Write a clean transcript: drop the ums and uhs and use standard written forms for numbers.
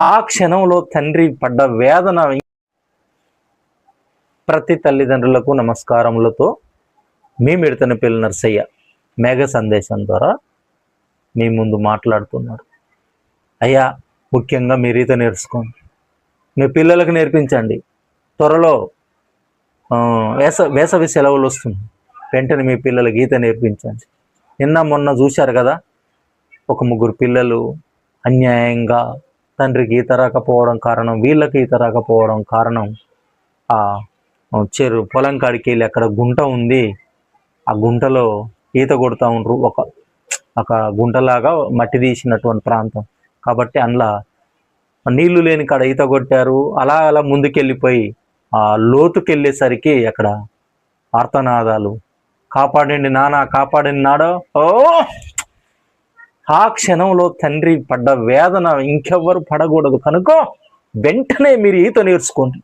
ఆ క్షణంలో తండ్రి పడ్డ వేదన. ప్రతి తల్లిదండ్రులకు నమస్కారములతో మీ మిడతనపల్లి నర్సయ్య మేఘ సందేశం ద్వారా మీ ముందు మాట్లాడుతున్నారు. అయ్యా, ముఖ్యంగా మీరు ఈత నేర్చుకోండి, మీ పిల్లలకు నేర్పించండి. త్వరలో వేసవి సెలవులు వస్తుంది, వెంటనే మీ పిల్లలకి ఈత నేర్పించండి. నిన్న మొన్న చూశారు కదా, ఒక 3 పిల్లలు అన్యాయంగా తండ్రికి ఈత రాకపోవడం కారణం, వీళ్ళకి ఈత రాకపోవడం కారణం, ఆ పొలం కాడికి వెళ్ళి అక్కడ గుంట ఉంది, ఆ గుంటలో ఈత కొడుతూ ఉండరు. ఒక గుంటలాగా మట్టి తీసినటువంటి ప్రాంతం కాబట్టి అందులో నీళ్లు లేని కాడ ఈత కొట్టారు. అలా అలా ముందుకెళ్ళిపోయి ఆ లోతుకెళ్ళేసరికి అక్కడ ఆర్తనాదాలు, కాపాడండి నాన్న, కాపాడండి నాడో. ఓ, ఆ క్షణంలో తండ్రి పడ్డ వేదన ఇంకెవ్వరు పడకూడదు కనుక వెంటనే మీరు ఈత నేర్చుకోండి.